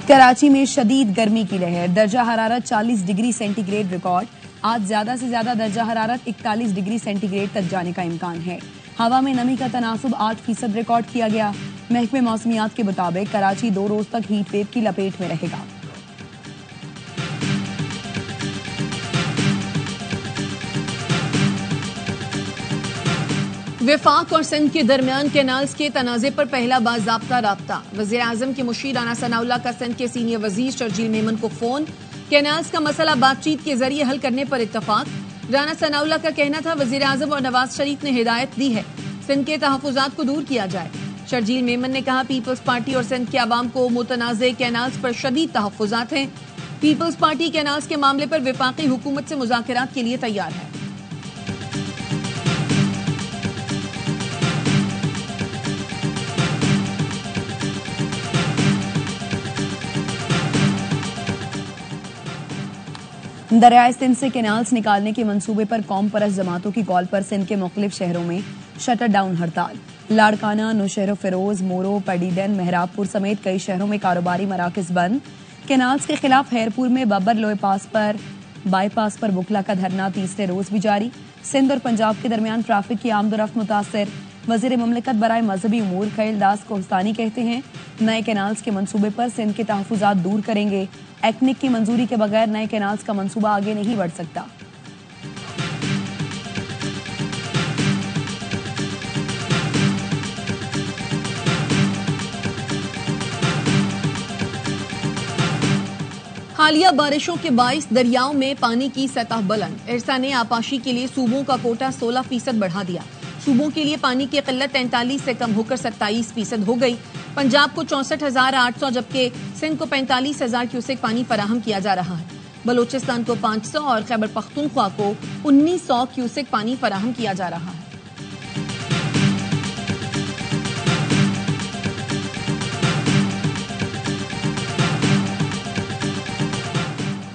कराची में शदीद गर्मी की लहर, दर्जा हरारत 40 डिग्री सेंटीग्रेड रिकॉर्ड। आज ज्यादा से ज्यादा दर्जा हरारत 41 डिग्री सेंटीग्रेड तक जाने का इम्कान है। हवा में नमी का तनासुब 8% रिकॉर्ड किया गया। महकमे मौसमियात के मुताबिक कराची 2 रोज तक हीट वेव की लपेट में रहेगा। वफाक और सिंध के दरमियान कैनाल्स के तनाज़े पर पहला बाज़ाब्ता राब्ता। वज़ीर आज़म के मुशीर राना सनाउल्लाह का सिंध के सीनियर वजीर शर्जील मेमन को फोन। कैनाल्स का मसला बातचीत के जरिए हल करने पर इत्तफाक। राना सनाउल्लाह का कहना था वज़ीर आज़म और नवाज शरीफ ने हिदायत दी है सिंध के तहफ़्फ़ुज़ात को दूर किया जाए। शर्जील मेमन ने कहा पीपल्स पार्टी और सिंध के अवाम को मुतनाज़े कैनाल्स पर शदीद तहफ़्फ़ुज़ात हैं। पीपल्स पार्टी कैनाल्स के मामले पर वफाकी हुकूमत से मुज़ाकरात के लिए तैयार है। दरियाए सिंध से कैनाल्स निकालने के मंसूबे पर कौम परस्त जमातों की कॉल पर सिंध के मुख्तलिफ शहरों में शटर डाउन हड़ताल। लाड़काना, नौशहर फिरोज, मोरो, पडीडन, मेहराबपुर समेत कई शहरों में कारोबारी मराकज बंद। कैनाल्स के खिलाफ खैरपुर में बब्बर लोए बाईपास पर बुकला का धरना तीसरे रोज भी जारी। सिंध और पंजाब के दरमियान ट्रैफिक की आमदोरफ्त मुतासर। वजीर ममलिकत बराए मजहबी उमूर खैल दास कोहस्तानी कहते हैं नए कैनाल्स के मंसूबे पर सिंध के तहफ़्फ़ुज़ात दूर करेंगे। एक्निक की मंजूरी के बगैर नए कैनाल्स का मंसूबा आगे नहीं बढ़ सकता। हालिया बारिशों के बाइस दरियाओं में पानी की सतह बुलंद। इरसा ने आपाशी के लिए सूबों का कोटा 16% बढ़ा दिया। सूबों के लिए पानी की किल्लत 43 से कम होकर 27% हो गई। पंजाब को 64,800 जबकि सिंध को 45,000 क्यूसेक पानी फराहम किया जा रहा है। बलोचिस्तान को 500 और खैबर पख्तूनख्वा को 1900 क्यूसेक पानी फराहम किया जा रहा है।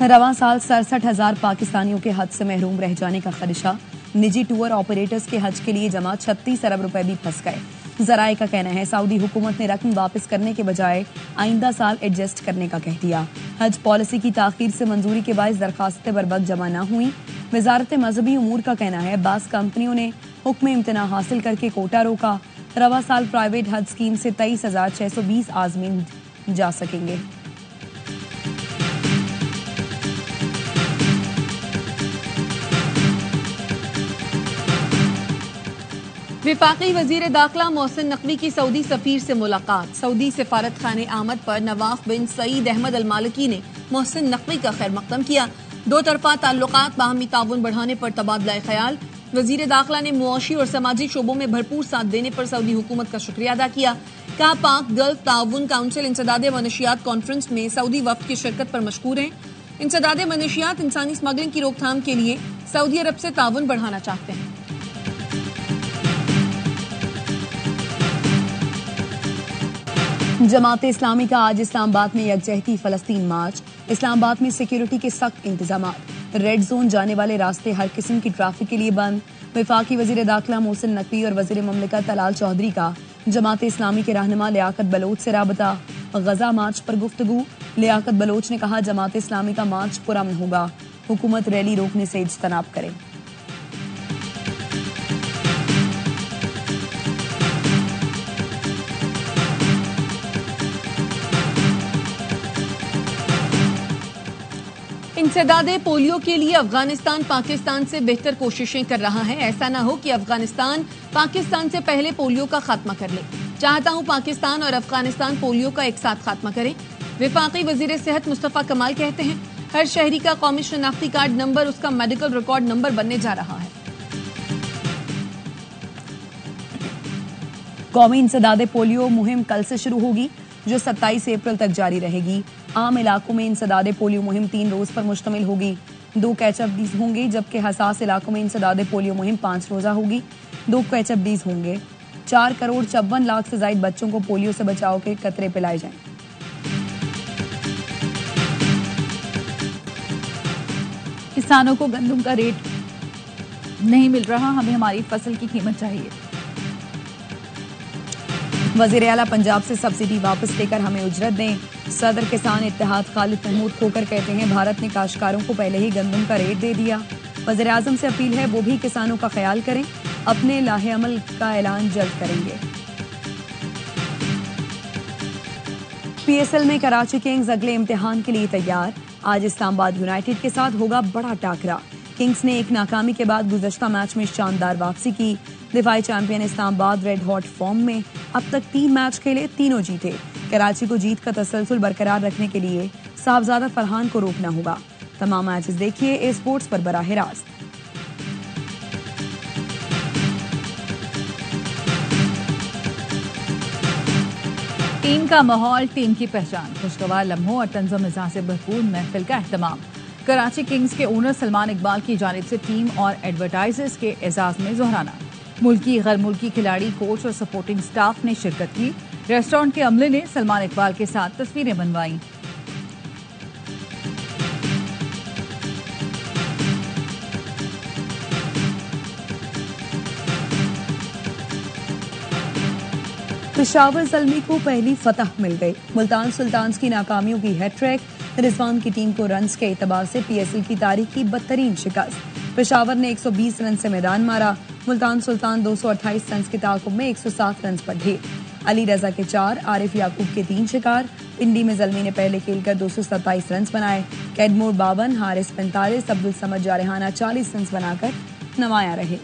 रवां साल 67,000 पाकिस्तानियों के हज से महरूम रह जाने का खदशा। निजी टूर ऑपरेटर्स के हज के लिए जमा 36 अरब रुपए भी फंस गए। जराए का कहना है सऊदी हुकूमत ने रकम वापस करने के बजाय आइंदा साल एडजस्ट करने का कह दिया। हज पॉलिसी की ताखीर से मंजूरी के बायस दरखास्तें बरवक्त जमा न हुई। वजारत मजहबी उमूर का कहना है बास कंपनियों ने हुक्म इम्तना हासिल करके कोटा रोका। रवा साल प्राइवेट हज स्कीम से 23,620 आजमीन जा सकेंगे। विफाकी वजीर दाखिला मोहसिन नकवी की सऊदी सफीर से मुलाकात। सऊदी सिफारत खाने आमद पर नवाफ बिन सईद अहमद अल मालिकी ने मोहसिन नकवी का खैर मकदम किया। दो तरफा ताल्लुकात बाहमी ताउन बढ़ाने पर तबादला ख्याल। वजीर दाखिला ने मुआशी और समाजी शोबों में भरपूर साथ देने पर सऊदी हुकूमत का शुक्रिया अदा किया। कहा पाक गल्फ ताउन काउंसिल इंसदाद मनशियात कॉन्फ्रेंस में सऊदी वफ्द की शिरकत पर मशकूर है। इंसदाद मनशियात इंसानी स्मगलिंग की रोकथाम के लिए सऊदी अरब से ताउन बढ़ाना चाहते हैं। जमात इस्लामी का आज इस्लामाबाद में यकजहती फलस्तीन मार्च। इस्लामाबाद में सिक्योरिटी के सख्त इंतजाम। रेड जोन जाने वाले रास्ते हर किस्म की ट्रैफिक के लिए बंद। वफाकी वजीर दाखिला मोहसिन नकवी और वजीर ममलिकत तलाल चौधरी का जमात इस्लामी के रहनुमा लियाकत बलोच से राबता। गजा मार्च पर गुफ्तगू। लियाकत बलोच ने कहा जमात इस्लामी का मार्च पुरअमन होगा। हुकूमत रैली रोकने से इज्तनाब करे। इंसदादे पोलियो के लिए अफगानिस्तान पाकिस्तान से बेहतर कोशिशें कर रहा है। ऐसा ना हो कि अफगानिस्तान पाकिस्तान से पहले पोलियो का खात्मा कर ले। चाहता हूं पाकिस्तान और अफगानिस्तान पोलियो का एक साथ खात्मा करें। वफाकी वजीर सेहत मुस्तफा कमाल कहते हैं हर शहरी का कौमी शनाख्ती कार्ड नंबर उसका मेडिकल रिकॉर्ड नंबर बनने जा रहा है। कौमी इंसदादे पोलियो मुहिम कल से शुरू होगी जो 27 अप्रैल तक जारी रहेगी। आम इलाकों में इंसदादे पोलियो मुहिम 3 रोज पर मुश्तमिल होगी। 2 कैचअप डीज होंगे जबकि हसास इलाकों में इंसदादे पोलियो मुहिम 5 रोजा होगी। 2 कैचअप डीज होंगे। 4 करोड़ 54 लाख से ज्यादा बच्चों को पोलियो से बचाव के कतरे पिलाए जाएं। किसानों को गंदम का रेट नहीं मिल रहा, हमें हमारी फसल की कीमत चाहिए। वजीर आला पंजाब से सब्सिडी वापस लेकर हमें उजरत दें। सदर किसान इत्तेहाद खालिद महमूद खोकर कहते हैं भारत ने काश्तकारों को पहले ही गंदम का रेट दे दिया। वज़ीर आज़म से अपील है वो भी किसानों का ख्याल करें, अपने लाहे अमल का ऐलान जल्द करेंगे। पीएसएल में कराची किंग्स अगले इम्तिहान के लिए तैयार। आज इस्लामाबाद यूनाइटेड के साथ होगा बड़ा टाकरा। किंग्स ने एक नाकामी के बाद गुज़श्ता मैच में शानदार वापसी की। दिफाई champion Islamabad red hot form में, अब तक 3 मैच खेले, तीनों जीते। कराची को जीत का तसलसल बरकरार रखने के लिए साहबजादा फरहान को रोकना होगा। तमाम मैचेस देखिए ए स्पोर्ट्स पर बराह रास्त। टीम का माहौल, टीम की पहचान, खुशगवार लम्हों और तंज़ो मिजाज से भरपूर महफिल का एहतमाम। कराची किंग्स के ओनर सलमान इकबाल की जानिब से टीम और एडवर्टाइजर्स के एजाज में जोहराना। मुल्की गैर मुल्की खिलाड़ी, कोच और सपोर्टिंग स्टाफ ने शिरकत की। रेस्टोरेंट के अमले ने सलमान इकबाल के साथ तस्वीरें बनवाई। पेशावर ज़ल्मी को पहली फतह मिल गई। मुल्तान सुल्तान्स की नाकामियों की हैट्रिक, रिजवान की टीम को रन्स के एतबार से पीएसएल की तारीख की बदतरीन शिकस्त। पेशावर ने 120 रन से मैदान मारा। मुल्तान सुल्तान 228 रन के ताकुब में 107 रन पर ढेर। अली रजा के 4, आरिफ याकूब के 3 शिकार। पिंडी में ज़ल्मी ने पहले खेलकर 227 रन बनाए। कैडमोर 52, हारिस 45, अब्दुल समद जारहाना 40 रन बनाकर नमाया रहे।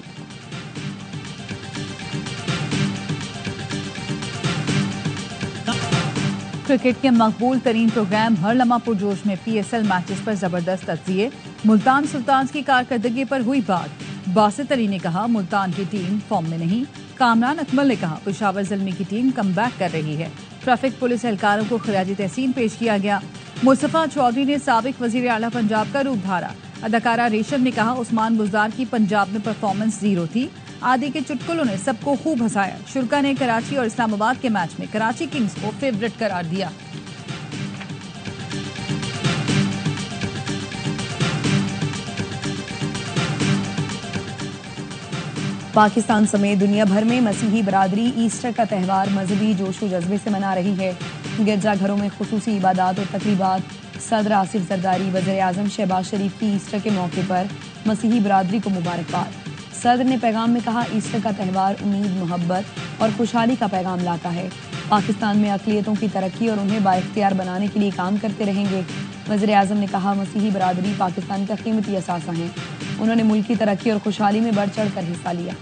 क्रिकेट के मकबूल तरीन प्रोग्राम हर लम्हा पुरजोश में पीएसएल मैचेस पर जबरदस्त तज्जिए। मुल्तान सुल्तान्स की कारकर्दगी पर हुई बात। बासित अली ने कहा मुल्तान की टीम फॉर्म में नहीं। कामरान अकमल ने कहा पेशावर ज़ल्मी की टीम कमबैक कर रही है। ट्रैफिक पुलिस एहलकारों को खिराजी तहसीन पेश किया गया। मुस्तफा चौधरी ने साबिक वजीर आला पंजाब का रूप धारा। अदाकारा रेशम ने कहा उस्मान बुज़दार की पंजाब में परफॉर्मेंस 0 थी। आदि के चुटकुलों ने सबको खूब हंसाया। शुरा ने कराची और इस्लामाबाद के मैच में कराची किंग्स को फेवरेट करार दिया। पाकिस्तान समेत दुनिया भर में मसीही बरादरी ईस्टर का त्यौहार मजहबी जोशो जज्बे से मना रही है। गिरजाघरों में खुसूसी इबादत और तकरीबात। सदर आसिफ जरदारी, वज़ीर आज़म शहबाज शरीफ की ईस्टर के मौके पर मसीही बरादरी को मुबारकबाद। सदर ने पैगाम में कहा ईस्टर का त्यौहार उम्मीद, मोहब्बत और खुशहाली का पैगाम लाता है। पाकिस्तान में अक़लियतों की तरक्की और उन्हें बाइख्तियार बनाने के लिए काम करते रहेंगे। वज़ीर आज़म ने कहा मसीही बरादरी पाकिस्तान का कीमती असासा है। उन्होंने मुल्क की तरक्की और खुशहाली में बढ़ चढ़ कर हिस्सा लिया।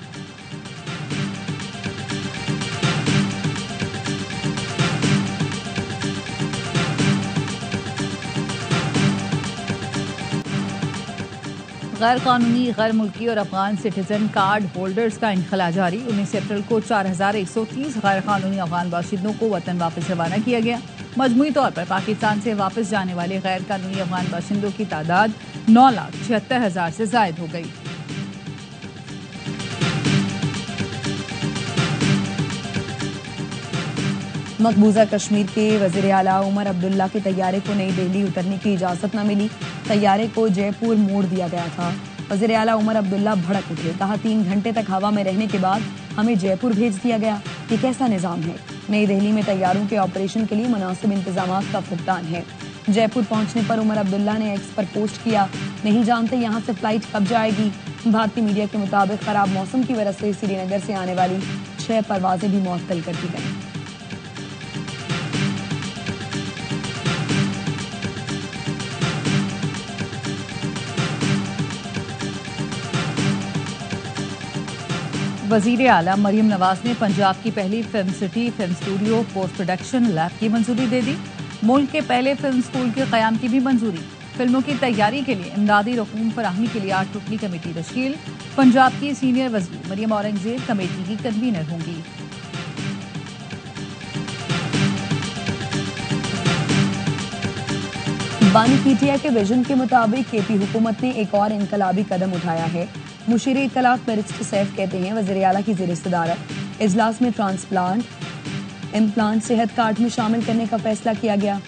गैर कानूनी, गैर मुल्की और अफगान सिटीजन कार्ड होल्डर्स का इंखला जारी। 19 अप्रैल को 4130 गैर कानूनी अफगान बाशिंदों को वतन वापस रवाना किया गया। मजमूई तौर पर पाकिस्तान से वापस जाने वाले गैर कानूनी अफगान बाशिंदों की तादाद 9,76,000 से जायद हो गई। मकबूजा कश्मीर के वज़ीर आला उमर अब्दुल्ला के तैयारे को नई दिल्ली उतरने की इजाज़त न मिली। तैयारे को जयपुर मोड़ दिया गया था। वज़ीर आला उमर अब्दुल्ला भड़क उठे। कहा 3 घंटे तक हवा में रहने के बाद हमें जयपुर भेज दिया गया। ये कैसा निज़ाम है? नई दिल्ली में तैयारों के ऑपरेशन के लिए मुनासिब इंतजामात का फुकदान है। जयपुर पहुंचने पर उमर अब्दुल्ला ने एक्स पर पोस्ट किया, नहीं जानते यहाँ से फ्लाइट कब जाएगी। भारतीय मीडिया के मुताबिक खराब मौसम की वजह से श्रीनगर से आने वाली 6 परवाजें भी मुअत्तल कर दी गई। वजीर आला मरियम नवाज ने पंजाब की पहली film city film studio post production lab की मंजूरी दे दी। मुल्क के पहले फिल्म स्कूल के क़याम की भी मंजूरी। फिल्मों की तैयारी के लिए इमदादी रकूम फराहमी के लिए 8 रुकनी कमेटी तश्कील। पंजाब की सीनियर वज़ीर मरियम औरंगजेब कमेटी की कन्वीनर होंगी। बानी पीटीआई के विजन के मुताबिक केपी हुकूमत ने एक और इनकलाबी कदम उठाया है। मुशीर इत्तलात बैरिस्टर सैफ कहते हैं वज़ीर आला की ज़ेर सदारत इजलास में ट्रांसप्लांट इम्प्लांट सेहत कार्ड में शामिल करने का फैसला किया गया।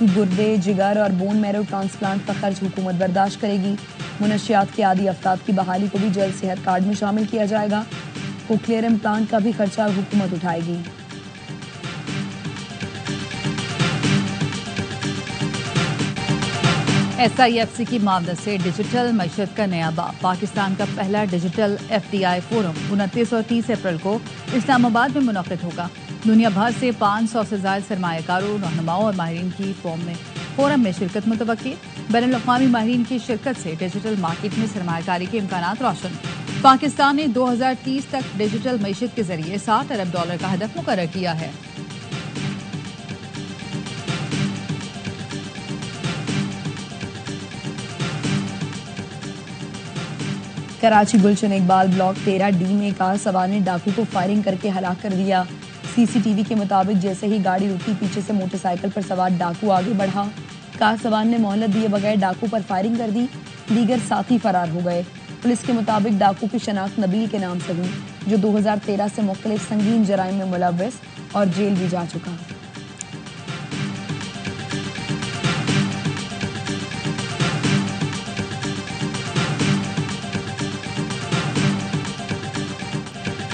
गुर्दे, जिगर और बोन मैरो ट्रांसप्लांट का खर्च हुकूमत बर्दाश्त करेगी। मुनशियात के आदि अफराद की बहाली को भी जल्द सेहत कार्ड में शामिल किया जाएगा। कोक्लियर इम्प्लांट का भी खर्चा हुकूमत उठाएगी। SIFC की मामले से डिजिटल मईशत का नया बाब। पाकिस्तान का पहला डिजिटल FDI फोरम 29 और 30 अप्रैल को इस्लामाबाद में मुनक़िद होगा। दुनिया भर से 500 से ज़ायद सरमायाकारों, रहनुमाओं और माहिरीन की फोरम में शिरकत मुतवक्की। बैनुल-अक़वामी माहिरीन की शिरकत से डिजिटल मार्केट में सरमायाकारी के इम्कानात रोशन। पाकिस्तान ने 2030 तक डिजिटल मईशत के जरिए $60 अरब का हदफ मुकर्रर किया है। कराची गुलशन इकबाल ब्लॉक 13D में कार सवार ने डाकू को फायरिंग करके हलाक कर दिया। CCTV के मुताबिक जैसे ही गाड़ी रुकी, पीछे से मोटरसाइकिल पर सवार डाकू आगे बढ़ा। कार सवार ने मोहलत दिए बगैर डाकू पर फायरिंग कर दी। दीगर साथी फरार हो गए। पुलिस के मुताबिक डाकू की शनाख्त नबील के नाम से हुई, जो 2013 से मुख्तलिफ संगीन जराइम में मुलव्वस और जेल भी जा चुका।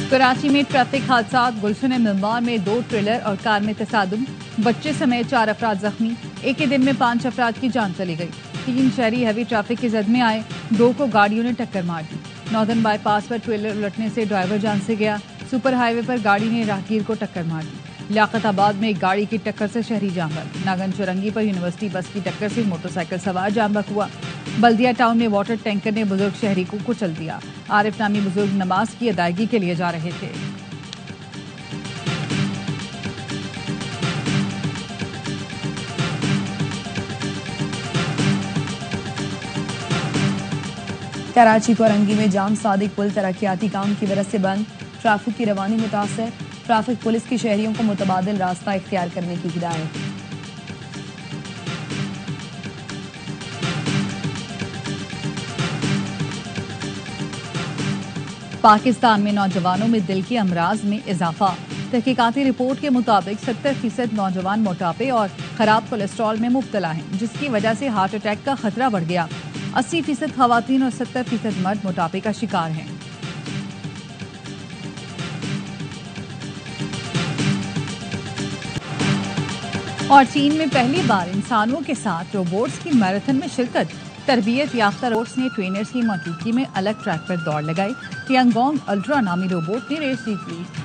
कराची में ट्रैफिक हादसा। गुलशन मिंबार में 2 ट्रेलर और कार में तसादुम, बच्चे समेत 4 अफराद जख्मी। एक ही दिन में 5 अफराद की जान चली गई। 3 शहरी हैवी ट्रैफिक की जद में आए, 2 को गाड़ियों ने टक्कर मार दी। नॉर्दर्न बाईपास पर ट्रेलर उलटने से ड्राइवर जान से गया। सुपर हाईवे पर गाड़ी ने राहगीर को टक्कर मार दी। लियाकताबाद में एक गाड़ी की टक्कर से शहरी जाम बख्श। नागन चौरंगी पर यूनिवर्सिटी बस की टक्कर से मोटरसाइकिल सवार जाम बख्श हुआ। बल्दिया टाउन में वाटर टैंकर ने बुजुर्ग शहरी को कुचल दिया। आरिफ नामी बुजुर्ग नमाज की अदायगी के लिए जा रहे थे। कराची कोरंगी में जाम सादिक पुल तरक्याती काम की वजह से बंद। ट्रैफिक की रवानी मुतासर। ट्रैफिक पुलिस की शहरियों को मुतबादिल रास्ता इख्तियार करने की हिदायत। पाकिस्तान में नौजवानों में दिल के अमराज में इजाफा। तहकीकाती रिपोर्ट के मुताबिक 70% नौजवान मोटापे और खराब कोलेस्ट्रॉल में मुब्तला हैं, जिसकी वजह से हार्ट अटैक का खतरा बढ़ गया। 80% खवातीन और 70% मर्द मोटापे का शिकार हैं। और चीन में पहली बार इंसानों के साथ रोबोट्स की मैराथन में शिरकत। तरबियत याफ्ता रोबोट्स ने ट्रेनर्स की मौजूदगी में अलग ट्रैक पर दौड़ लगाई। टियांगोंग अल्ट्रा नामी रोबोट ने रेस जीत ली।